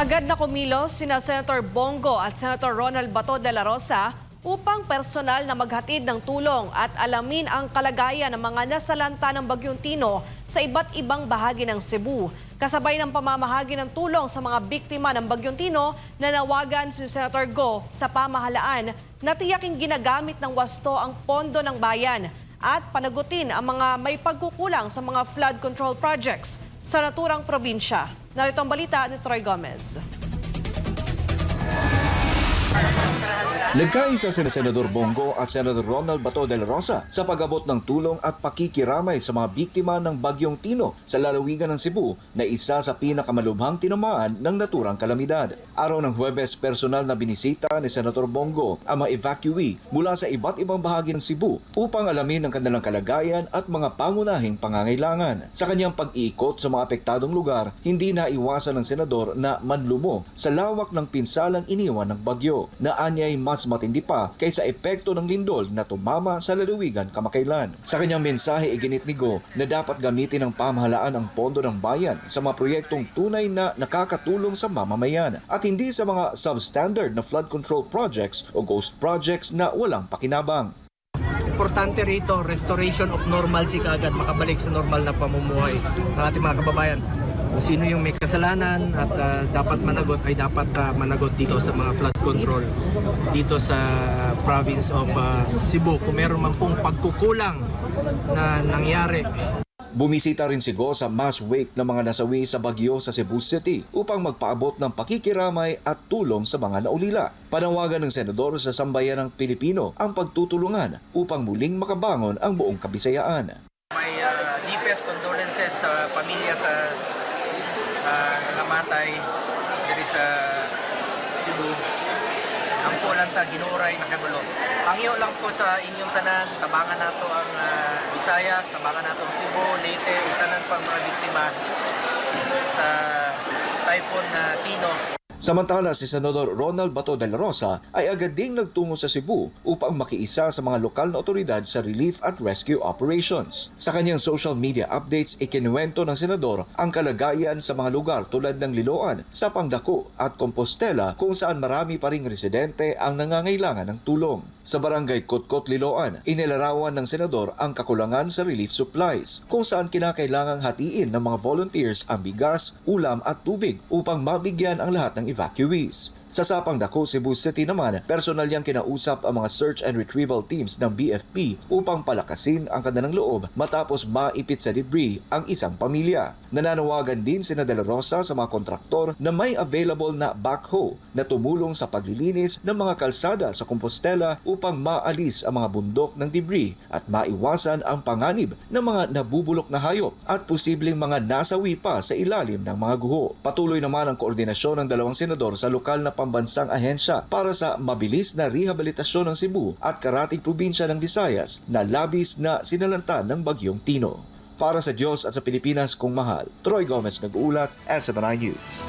Agad na kumilos sina Senator Bongo at Senator Ronald Bato de la Rosa upang personal na maghatid ng tulong at alamin ang kalagayan ng mga nasalanta ng Bagyong Tino sa iba't ibang bahagi ng Cebu. Kasabay ng pamamahagi ng tulong sa mga biktima ng Bagyong Tino, nanawagan si Senator Go sa pamahalaan na tiyaking ginagamit ng wasto ang pondo ng bayan at panagutin ang mga may pagkukulang sa mga flood control projects sa naturang probinsya. Narito ang balita ni Troy Gomez. Nagkaisa sina Senador Bongo at Senador Ronald Bato de la Rosa sa pag-abot ng tulong at pakikiramay sa mga biktima ng Bagyong Tino sa lalawigan ng Cebu na isa sa pinakamalubhang tinamaan ng naturang kalamidad. Araw ng Huwebes, personal na binisita ni Senator Bongo ang mga evacuee mula sa iba't ibang bahagi ng Cebu upang alamin ang kanilang kalagayan at mga pangunahing pangangailangan. Sa kanyang pag-iikot sa mga apektadong lugar, hindi naiwasan ng senador na manlumo sa lawak ng pinsalang iniwan ng bagyo na anyay mas matindi pa kaysa epekto ng lindol na tumama sa lalawigan kamakailan. Sa kanyang mensahe, iginit ni Go na dapat gamitin ng pamahalaan ang pondo ng bayan sa mga proyektong tunay na nakakatulong sa mamamayan at hindi sa mga substandard na flood control projects o ghost projects na walang pakinabang. Importante rito, restoration of normalcy kaagad, makabalik sa normal na pamumuhay ng ating mga kababayan. Kung sino yung may kasalanan at dapat managot ay dapat managot dito sa mga flood control dito sa province of Cebu. Kung meron man pong pagkukulang na nangyari. Bumisita rin si Go sa mass wake ng mga nasawi sa bagyo sa Cebu City upang magpaabot ng pakikiramay at tulong sa mga naulila. Panawagan ng senador sa sambayan ng Pilipino ang pagtutulungan upang muling makabangon ang buong kabisayaan. May deepest condolences sa pamilya sa namatay diri sa Cebu. Ang polanta ginuray na kabalo. Pangyo lang po sa inyong tanan, tabangan nato ang Visayas, tabangan nato ang Cebu, Leyte, ug tanan pang mga biktima sa Typhoon Tino. Samantala, si Senador Ronald Bato de la Rosa ay agad ding nagtungo sa Cebu upang makiisa sa mga lokal na otoridad sa relief at rescue operations. Sa kanyang social media updates, ikinuwento ng senador ang kalagayan sa mga lugar tulad ng Liloan, Sapangdako at Compostela kung saan marami pa ring residente ang nangangailangan ng tulong. Sa barangay Kotkot, Liloan, inilarawan ng senador ang kakulangan sa relief supplies kung saan kinakailangang hatiin ng mga volunteers ang bigas, ulam at tubig upang mabigyan ang lahat ng evacuees. Sa Sapangdako, Cebu City naman, personal niyang kinausap ang mga search and retrieval teams ng BFP upang palakasin ang kanilang loob matapos maipit sa debris ang isang pamilya. Nananawagan din sina De La Rosa sa mga kontraktor na may available na backhoe na tumulong sa paglilinis ng mga kalsada sa Compostela upang maalis ang mga bundok ng debris at maiwasan ang panganib ng mga nabubulok na hayop at posibleng mga nasawi pa sa ilalim ng mga guho. Patuloy naman ang koordinasyon ng dalawang senador sa lokal na pambansang ahensya para sa mabilis na rehabilitasyon ng Cebu at karatig probinsya ng Visayas na labis na sinalanta ng Bagyong Tino. Para sa Diyos at sa Pilipinas kong mahal, Troy Gomez nag-uulat, SMNI News.